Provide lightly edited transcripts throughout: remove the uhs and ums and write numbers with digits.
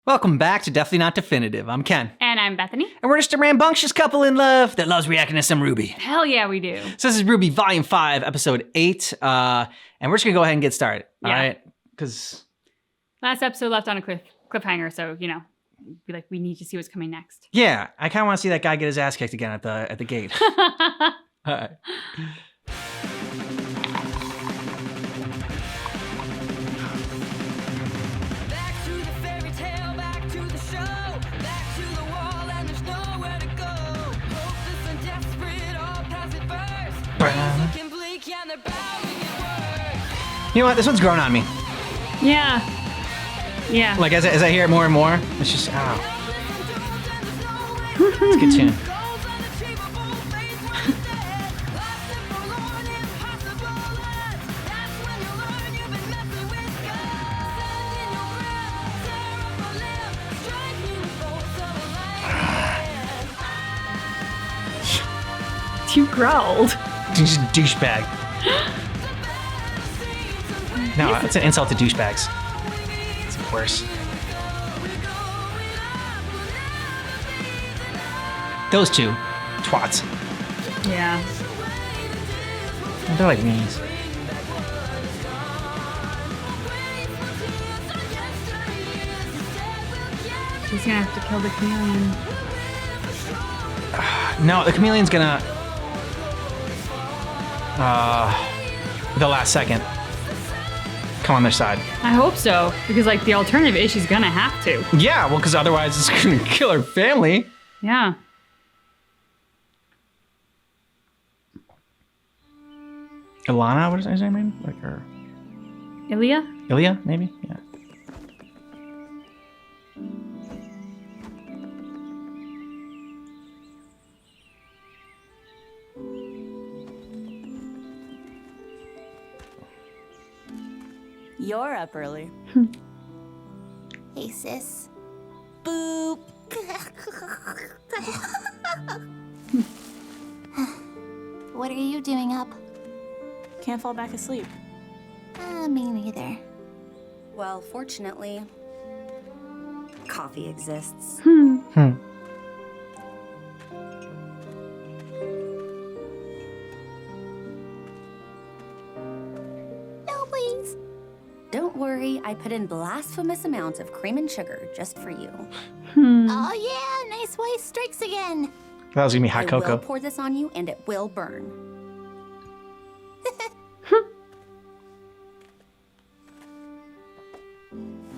Welcome back to Definitely Not Definitive. I'm Ken. And I'm Bethany. And we're just a rambunctious couple in love that loves reacting to some RWBY. Hell yeah, we do. So this is RWBY Volume 5, Episode 8. And we're just going to go ahead and get started. Yeah. All right? Because last episode left on a cliffhanger, so, we need to see what's coming next. yeah, I kind of want to see that guy get his ass kicked again at the gate. All right. You know what? This one's growing on me. Yeah. Yeah. Like, as I hear it more and more, it's just, ow. It's a good tune. You growled. Just douchebag. No, it's an insult to douchebags. It's worse. Those two twats. Yeah. They're like weenies. She's gonna have to kill the chameleon. No, the chameleon's gonna... the last second. Come on their side. I hope so, because the alternative is she's gonna have to. Yeah, well, because otherwise it's gonna kill her family. Yeah. Ilana, what is his name? Like her... Ilya? Ilya, maybe? Yeah. You're up early. Hey, sis. Boop. What are you doing up? Can't fall back asleep. Me neither. Well, fortunately, coffee exists. Hmm. No, please. Don't worry, I put in blasphemous amounts of cream and sugar just for you. Oh, yeah, nice white strikes again. That was gonna be hot I cocoa. will pour this on you, and it will burn.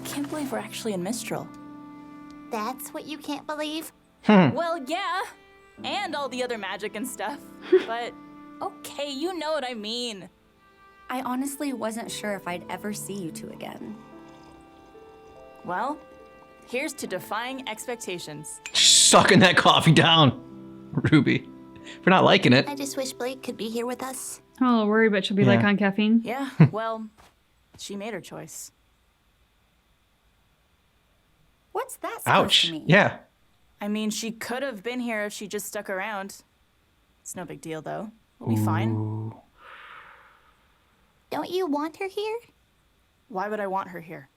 Can't believe we're actually in Mistral. That's what you can't believe? Well, yeah, and all the other magic and stuff. But okay, you know what I mean. I honestly wasn't sure if I'd ever see you two again. Well, here's to defying expectations. Sucking that coffee down, Ruby. For not liking it. I just wish Blake could be here with us. I'm a little worried, but she'll be Yeah. on caffeine. Yeah, well, she made her choice. What's that supposed Ouch. to mean? Yeah. I mean, she could have been here if she just stuck around. It's no big deal, though. We'll be fine. Ooh. Don't you want her here? Why would I want her here?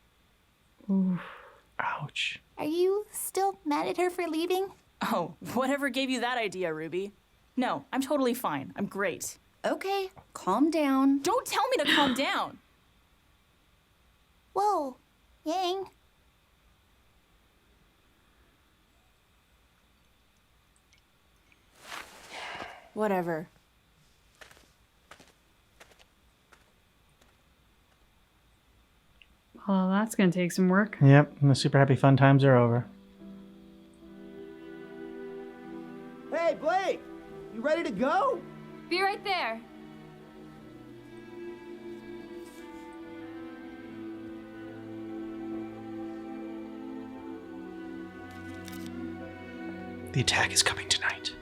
Ouch. Are you still mad at her for leaving? Oh, whatever gave you that idea, Ruby? No, I'm totally fine. I'm great. Okay, calm down. Don't tell me to calm down. Whoa, Yang. Whatever. Well, that's gonna take some work. Yep, and the super happy fun times are over. Hey, Blake! You ready to go? Be right there. The attack is coming tonight.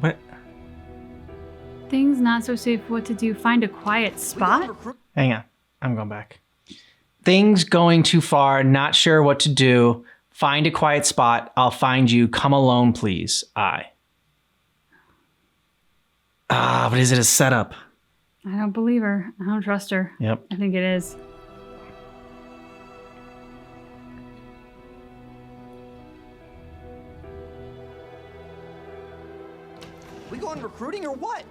What? Things not so safe. What to do? Find a quiet spot? Hang on. I'm going back. Things going too far. Not sure what to do. Find a quiet spot. I'll find you. Come alone, please. But is it a setup? I don't believe her. I don't trust her. Yep. I think it is. We going recruiting or what?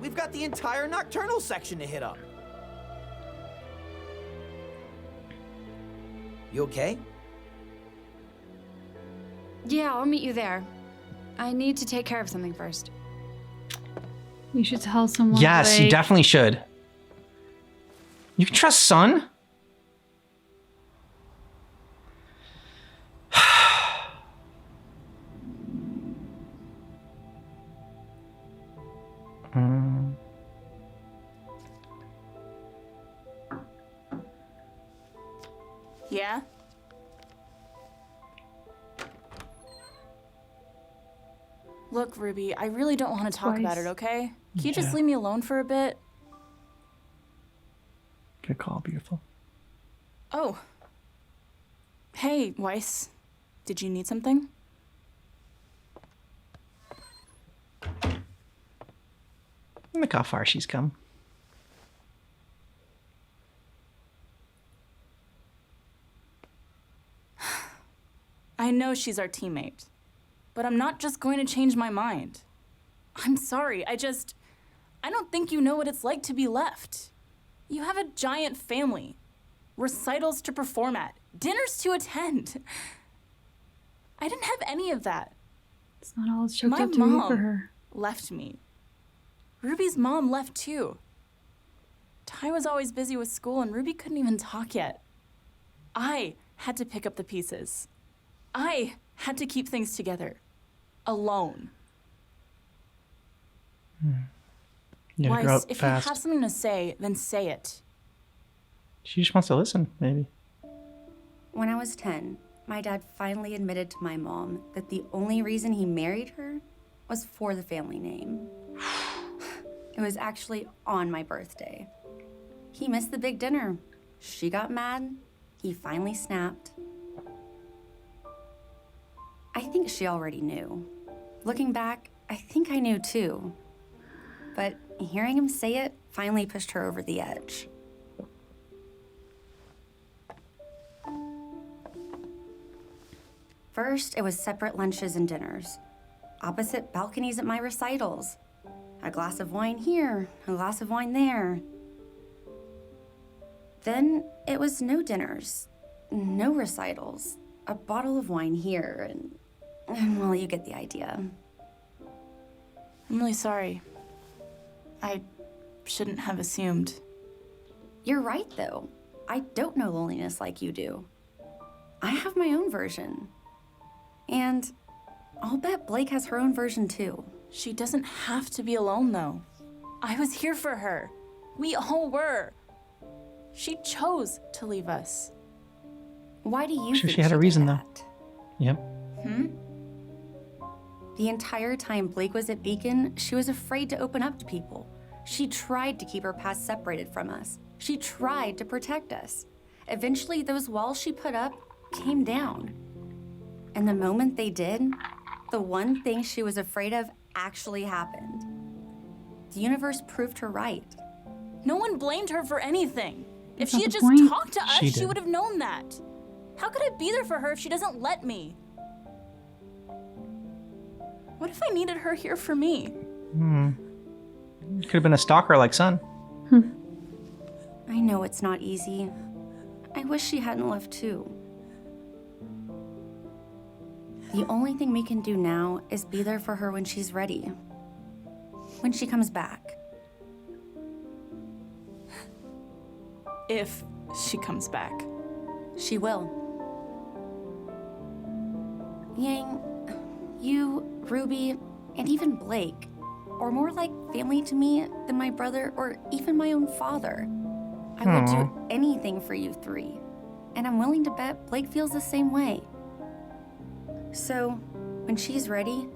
We've got the entire nocturnal section to hit up. You okay? Yeah, I'll meet you there. I need to take care of something first. You should tell someone. Yes, you Blake. definitely should. You can trust Sun. Yeah? Look, Ruby, I really don't want to talk about it, okay? Can you just leave me alone for a bit? Good call, beautiful. Oh. Hey, Weiss. Did you need something? Look how far she's come. I know she's our teammate, but I'm not just going to change my mind. I'm sorry, I don't think you know what it's like to be left. You have a giant family, recitals to perform at, dinners to attend. I didn't have any of that. It's not all it's choked My up to be for mom her. left me. Ruby's mom left too. Ty was always busy with school and Ruby couldn't even talk yet. I had to pick up the pieces. I had to keep things together. Alone. You gotta grow Weiss, up if fast. you have something to say, then say it. She just wants to listen, maybe. When I was 10, my dad finally admitted to my mom that the only reason he married her was for the family name. It was actually on my birthday. He missed the big dinner. She got mad. He finally snapped. I think she already knew. Looking back, I think I knew too. But hearing him say it finally pushed her over the edge. First, it was separate lunches and dinners. Opposite balconies at my recitals. A glass of wine here, a glass of wine there. Then it was no dinners, no recitals, a bottle of wine here, and well, you get the idea. I'm really sorry. I shouldn't have assumed. You're right, though. I don't know loneliness like you do. I have my own version. And I'll bet Blake has her own version, too. She doesn't have to be alone, though. I was here for her. We all were. She chose to leave us. Why do you Sure, think she had a did reason, though. that? Yep. The entire time Blake was at Beacon, she was afraid to open up to people. She tried to keep her past separated from us. She tried to protect us. Eventually, those walls she put up came down. And the moment they did, the one thing she was afraid of actually happened. The universe proved her right. No one blamed her for anything. If Is that she had the just point? talked to us, She she did. would have known that. How could I be there for her if she doesn't let me? What if I needed her here for me? Could have been a stalker like Sun. I know it's not easy. I wish she hadn't left too. The only thing we can do now is be there for her when she's ready. When she comes back. If she comes back. She will. Yang, you, Ruby, and even Blake are more like family to me than my brother or even my own father. I would do anything for you three, and I'm willing to bet Blake feels the same way. So, when she's ready,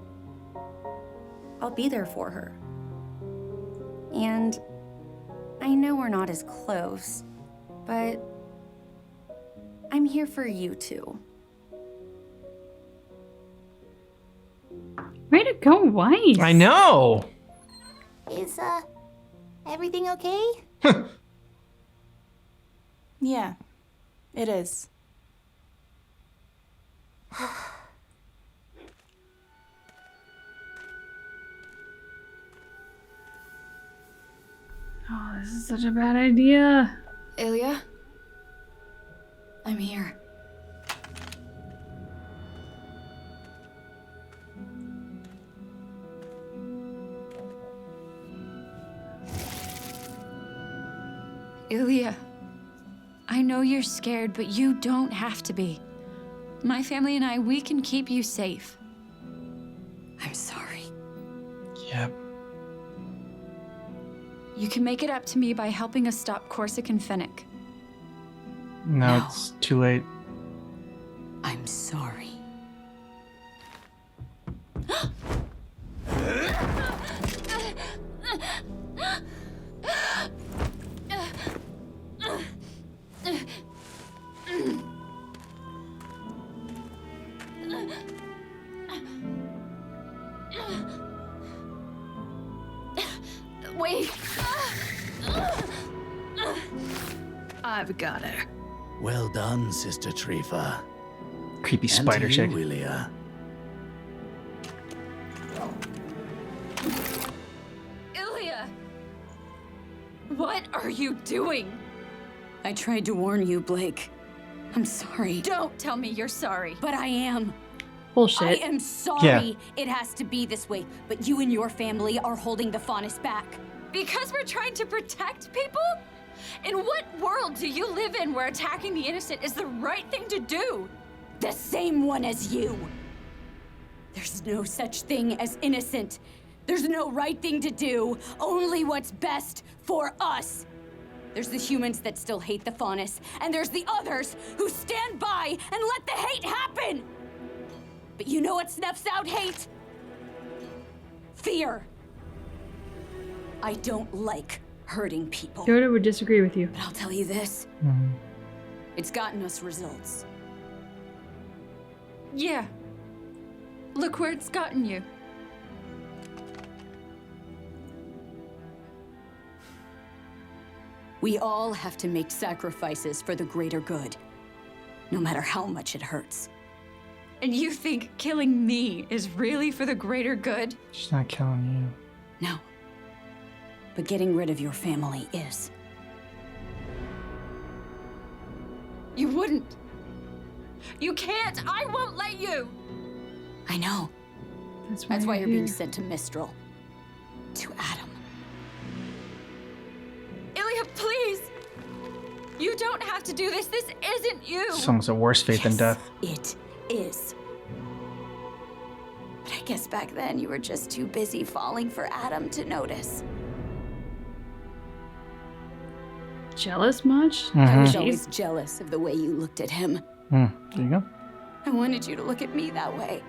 I'll be there for her. And I know we're not as close, but I'm here for you too. Way to go, Weiss. I know. Is Everything okay? Yeah, it is. Oh, this is such a bad idea. Ilya? I'm here. Ilya, I know you're scared, but you don't have to be. My family and I, we can keep you safe. I'm sorry. Yep. You can make it up to me by helping us stop Corsic and Fennec. No, No. it's too late. I'm sorry. Wait. I've got her. Well done, Sister Trifa. Creepy And spider to chick. you, Ilya. Ilya! What are you doing? I tried to warn you, Blake. I'm sorry. Don't tell me you're sorry. But I am. Bullshit. I am sorry it has to be this way, but you and your family are holding the Faunus back. Because we're trying to protect people? In what world do you live in where attacking the innocent is the right thing to do? The same one as you. There's no such thing as innocent. There's no right thing to do, only what's best for us. There's the humans that still hate the Faunus, and there's the others who stand by and let the hate happen. But you know what snuffs out hate? Fear. I don't like hurting people. Yoda would disagree with you. But I'll tell you this. It's gotten us results. Yeah. Look where it's gotten you. We all have to make sacrifices for the greater good, no matter how much it hurts. And you think killing me is really for the greater good? She's not killing No. But getting rid of your family is. You wouldn't. You can't. I won't let you. I know. That's Why you're being here. sent to Mistral. To Adam. Ilya, please. You don't have to do this. This isn't you. you. It's almost a worse fate than Yes, death. It is. But I guess back then you were just too busy falling for Adam to notice. Jealous much? I was Jeez. always jealous of the way you looked at him. There you go. I wanted you to look at me that way.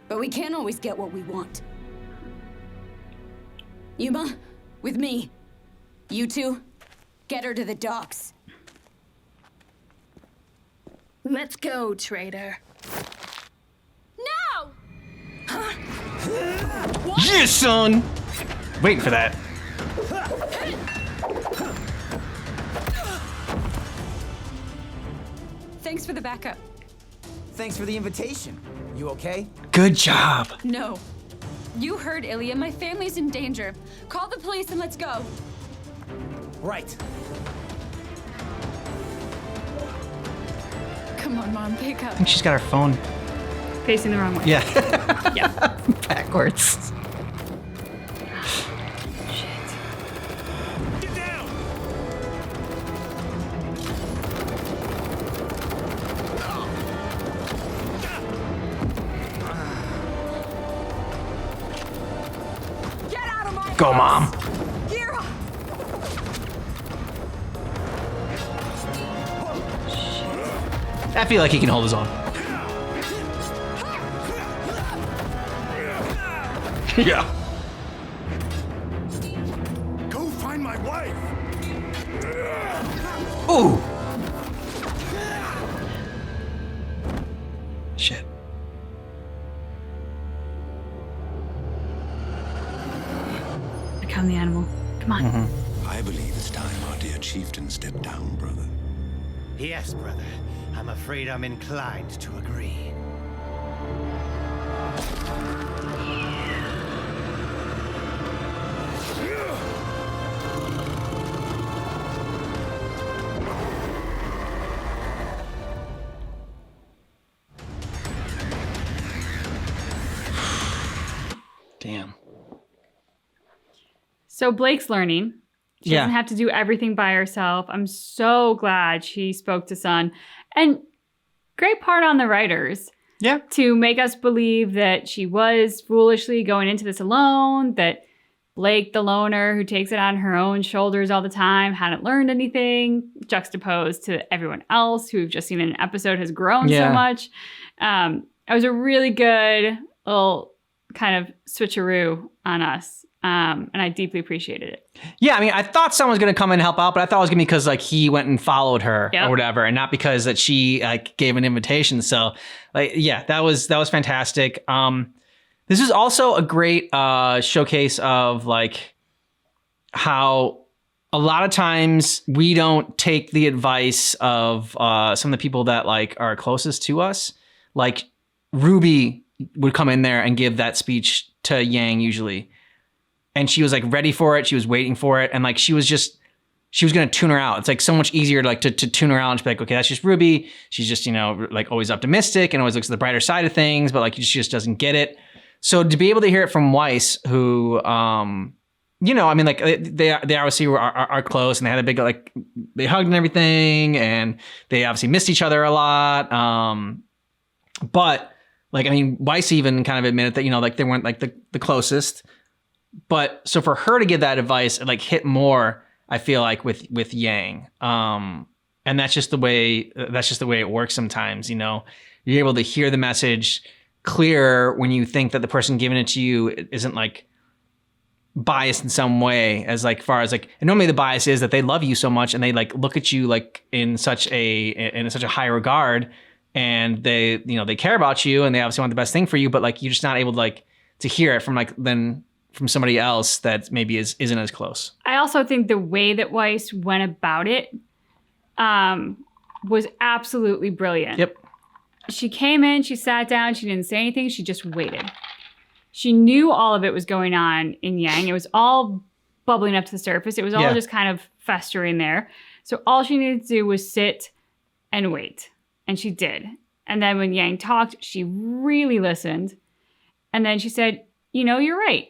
But we can't always get what we want. Yuma, with me. You two, get her to the docks. Let's go, traitor. No! Yeah, son! Waiting for that. Thanks for the backup. Thanks for the invitation. You okay? Good job. No. You heard Ilya. My family's in danger. Call the police and let's go. Right. Come on, Mom, pick up. I think she's got her phone. Facing the wrong way. Yeah. Yeah. Backwards. Get down! Get out of my Go, Mom. Gear up! I feel like he can hold his own. Yeah. Go find my wife! Ooh. Shit. become the animal. Come on. I believe it's time our dear chieftain stepped down, brother. Yes, brother. I'm afraid I'm inclined to agree. Damn. So Blake's learning. She doesn't have to do everything by herself. I'm so glad she spoke to Sun. And great part on the writers. Yeah. To make us believe that she was foolishly going into this alone, that Blake, the loner who takes it on her own shoulders all the time, hadn't learned anything, juxtaposed to everyone else who we've just seen in an episode has grown so much. It was a really good little kind of switcheroo on us. And I deeply appreciated it. Yeah, I mean, I thought someone was going to come in and help out, but I thought it was going to be because like he went and followed her or whatever, and not because that she like gave an invitation. So, like, yeah, that was fantastic. This is also a great showcase of like how a lot of times we don't take the advice of some of the people that like are closest to us. Like Ruby would come in there and give that speech to Yang usually. And she was like ready for it. She was waiting for it. And like, she was going to tune her out. It's like so much easier to like to tune her out and just be like, okay, that's just Ruby. She's just, you know, like always optimistic and always looks at the brighter side of things, but like she just doesn't get it. So to be able to hear it from Weiss, who, you know, I mean, like they obviously are close and they had a big, like they hugged and everything and they obviously missed each other a lot. But like, I mean, Weiss even kind of admitted that, you know, like they weren't like the closest. But so for her to give that advice, it like hit more, I feel like with Yang. And that's just the way it works sometimes, you know. You're able to hear the message clearer when you think that the person giving it to you isn't like biased in some way, as like far as like, and normally the bias is that they love you so much and they like look at you like in such a high regard, and they, you know, they care about you and they obviously want the best thing for you, but like you're just not able to like to hear it from like then from somebody else that maybe isn't as close. I also think the way that Weiss went about it was absolutely brilliant. Yep. She came in, she sat down, she didn't say anything, she just waited. She knew all of it was going on in Yang. It was all bubbling up to the surface. It was all just kind of festering there. So all she needed to do was sit and wait. And she did. And then when Yang talked, she really listened. And then she said, you know, you're right.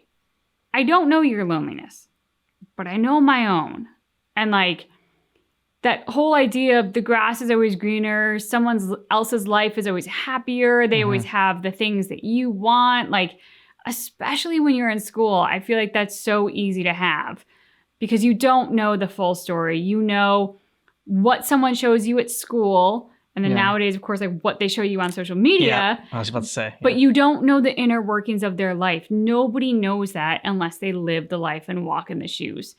I don't know your loneliness, but I know my own. And like that whole idea of the grass is always greener, someone else's life is always happier, they always have the things that you want. Like, especially when you're in school, I feel like that's so easy to have because you don't know the full story. You know what someone shows you at school. And then nowadays, of course, like what they show you on social media. Yeah, I was about to say. But you don't know the inner workings of their life. Nobody knows that unless they live the life and walk in the shoes.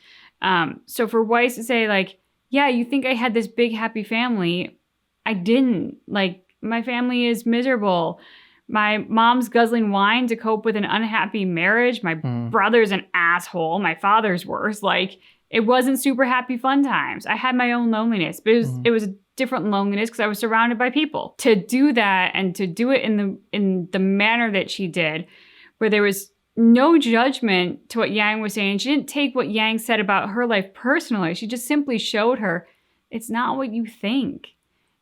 So for Weiss to say like, yeah, you think I had this big happy family. I didn't. Like my family is miserable. My mom's guzzling wine to cope with an unhappy marriage. My brother's an asshole. My father's worse. Like it wasn't super happy fun times. I had my own loneliness, but it was a different loneliness because I was surrounded by people. To do that and to do it in the manner that she did, where there was no judgment to what Yang was saying. She didn't take what Yang said about her life personally. She just simply showed her it's not what you think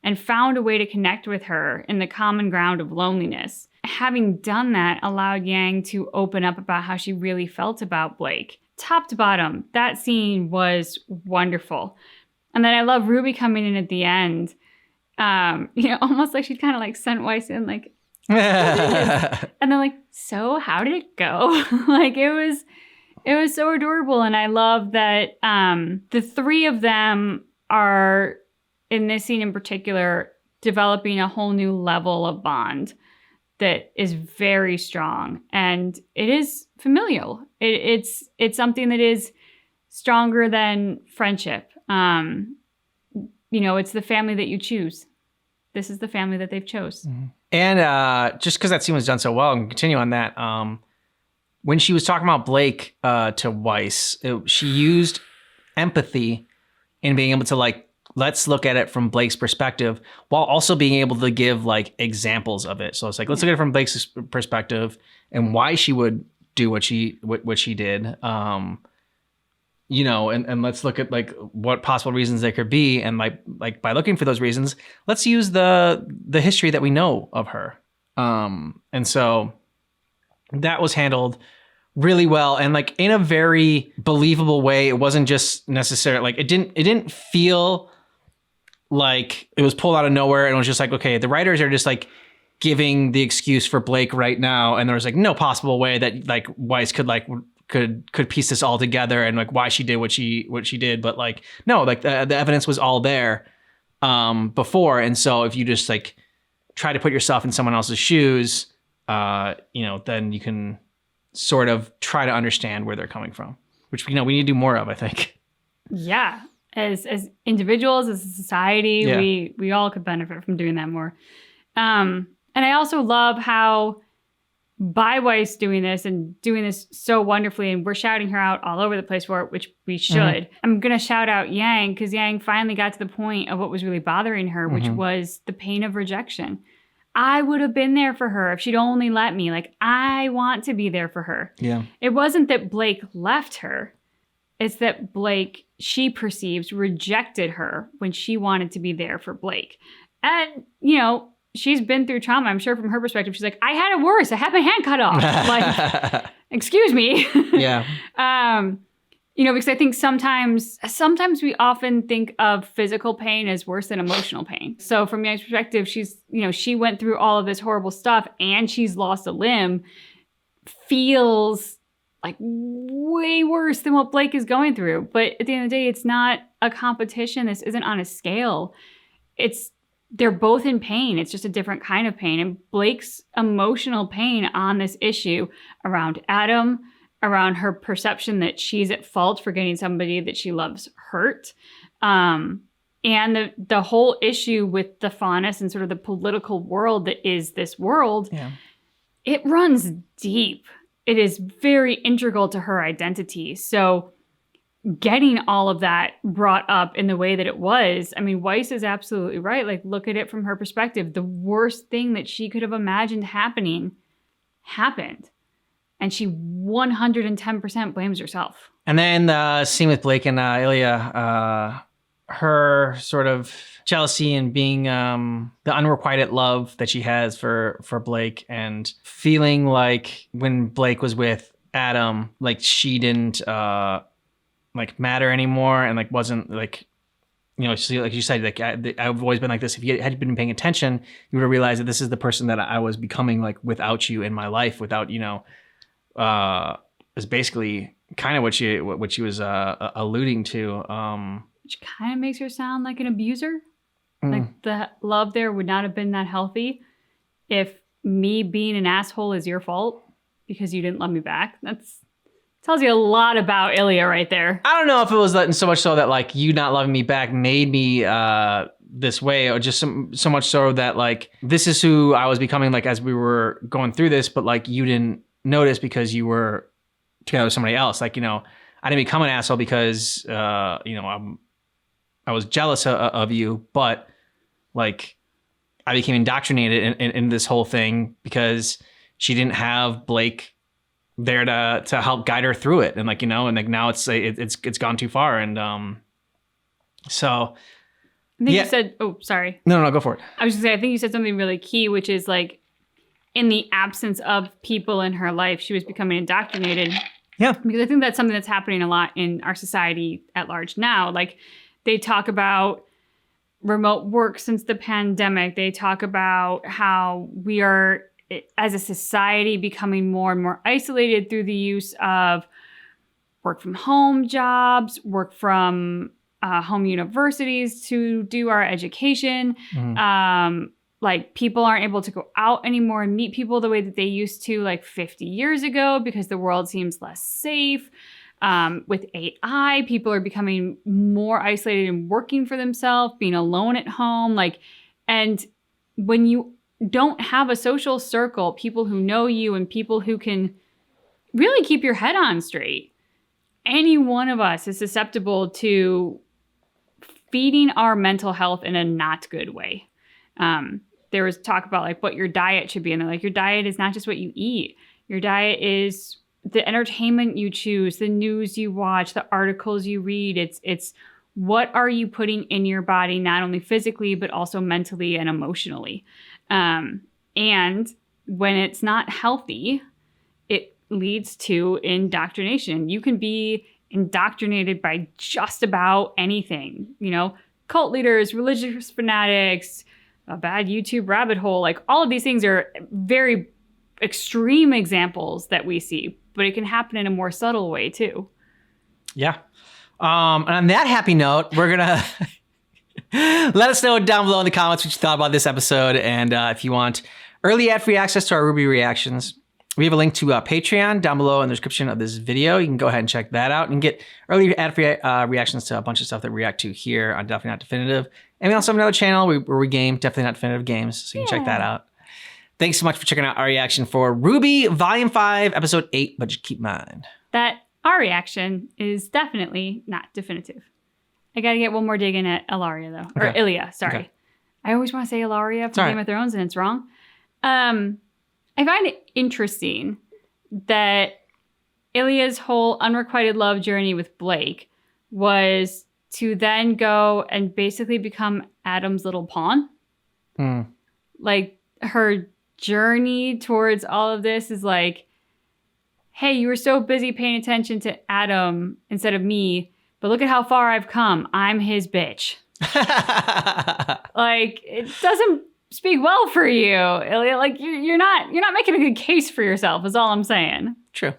and found a way to connect with her in the common ground of loneliness. Having done that allowed Yang to open up about how she really felt about Blake. Top to bottom, that scene was wonderful. And then I love Ruby coming in at the end. You know, almost like she kind of like sent Weiss in like, and then like, so how did it go? Like it was so adorable. And I love that the three of them are in this scene in particular developing a whole new level of bond that is very strong. And it is familial. It's something that is stronger than friendship. You know, it's the family that you choose. This is the family that they've chose. And just because that scene was done so well, and continue on that, when she was talking about Blake to Weiss, she used empathy in being able to like, let's look at it from Blake's perspective while also being able to give like examples of it. So it's like, let's look at it from Blake's perspective and why she would do what she did. You know, and let's look at like what possible reasons there could be. And like by looking for those reasons, let's use the history that we know of her. And so that was handled really well and like in a very believable way. It wasn't just necessarily like it didn't feel like it was pulled out of nowhere and it was just like, okay, the writers are just like giving the excuse for Blake right now, and there was like no possible way that like Weiss could piece this all together and like why she did what she did. But like no, like the evidence was all there before, and so if you just like try to put yourself in someone else's shoes, you know, then you can sort of try to understand where they're coming from, which, you know, we need to do more of, I think. Yeah. As individuals, as a society, we all could benefit from doing that more. And I also love how by Weiss doing this and doing this so wonderfully, and we're shouting her out all over the place for it, which we should. Mm-hmm. I'm going to shout out Yang, because Yang finally got to the point of what was really bothering her, which was the pain of rejection. I would have been there for her if she'd only let me. Like, I want to be there for her. Yeah. It wasn't that Blake left her. It's that Blake, she perceives, rejected her when she wanted to be there for Blake. And, you know, she's been through trauma. I'm sure from her perspective, she's like, I had it worse. I had my hand cut off. Like, excuse me. Yeah. You know, because I think sometimes we often think of physical pain as worse than emotional pain. So from Yang's perspective, she went through all of this horrible stuff and she's lost a limb, feels like way worse than what Blake is going through. But at the end of the day, it's not a competition. This isn't on a scale. They're both in pain. It's just a different kind of pain. And Blake's emotional pain on this issue around Adam, around her perception that she's at fault for getting somebody that she loves hurt. And the whole issue with the faunus and sort of the political world that is this world, it runs deep. It is very integral to her identity. So getting all of that brought up in the way that it was, I mean, Weiss is absolutely right. Like, look at it from her perspective. The worst thing that she could have imagined happening happened. And she 110% blames herself. And then the scene with Blake and Ilya, her sort of jealousy and being the unrequited love that she has for Blake, and feeling like when Blake was with Adam, like she didn't like matter anymore, and like wasn't like, you know, she, like you said, like I've always been like this. If you had been paying attention, you would have realized that this is the person that I was becoming, like without you in my life, without, you know. Is basically kind of what she was alluding to. Which kind of makes her sound like an abuser. Like the love there would not have been that healthy if me being an asshole is your fault because you didn't love me back. That's tells you a lot about Ilya right there. I don't know if it was that so much so that like you not loving me back made me this way, or just so much so that like this is who I was becoming, like as we were going through this, but like you didn't notice because you were together with somebody else. Like, you know, I didn't become an asshole because, you know, I was jealous of you, but like I became indoctrinated in this whole thing because she didn't have Blake there to help guide her through it. And like, you know, and like now it's gone too far. And so I think you said, oh, sorry. No, go for it. I was just saying, I think you said something really key, which is like, in the absence of people in her life, she was becoming indoctrinated. Yeah. Because I think that's something that's happening a lot in our society at large now. Like, they talk about remote work since the pandemic. They talk about how we are, as a society, becoming more and more isolated through the use of work from home jobs, work from home universities to do our education. Like, people aren't able to go out anymore and meet people the way that they used to like 50 years ago because the world seems less safe. With AI, people are becoming more isolated and working for themselves, being alone at home. Like, and when you don't have a social circle, people who know you and people who can really keep your head on straight. Any one of us is susceptible to feeding our mental health in a not good way. There was talk about like what your diet should be. And they're like, your diet is not just what you eat. Your diet is the entertainment you choose, the news you watch, the articles you read. It's what are you putting in your body, not only physically, but also mentally and emotionally. And when it's not healthy, it leads to indoctrination. You can be indoctrinated by just about anything, cult leaders, religious fanatics, a bad YouTube rabbit hole. Like all of these things are very extreme examples that we see, but it can happen in a more subtle way too. Yeah. And on that happy note, we're going to let us know down below in the comments what you thought about this episode. And if you want early ad-free access to our RWBY reactions, we have a link to Patreon down below in the description of this video. You can go ahead and check that out and get early ad-free reactions to a bunch of stuff that we react to here on Definitely Not Definitive. And we also have another channel where we game Definitely Not Definitive games, so you can check that out. Thanks so much for checking out our reaction for RWBY Volume 5, Episode 8, but just keep in mind that our reaction is definitely not definitive. I gotta get one more dig in at Ilaria, though. Okay. Or Ilya, sorry. Okay. I always want to say Ilaria for Game of Thrones, and it's wrong. I find it interesting that Ilya's whole unrequited love journey with Blake was to then go and basically become Adam's little pawn. Like, her journey towards all of this is like, hey, you were so busy paying attention to Adam instead of me, but look at how far I've come. I'm his bitch. Like, it doesn't speak well for you, Ilya. Like, you're not making a good case for yourself, is all I'm saying. True.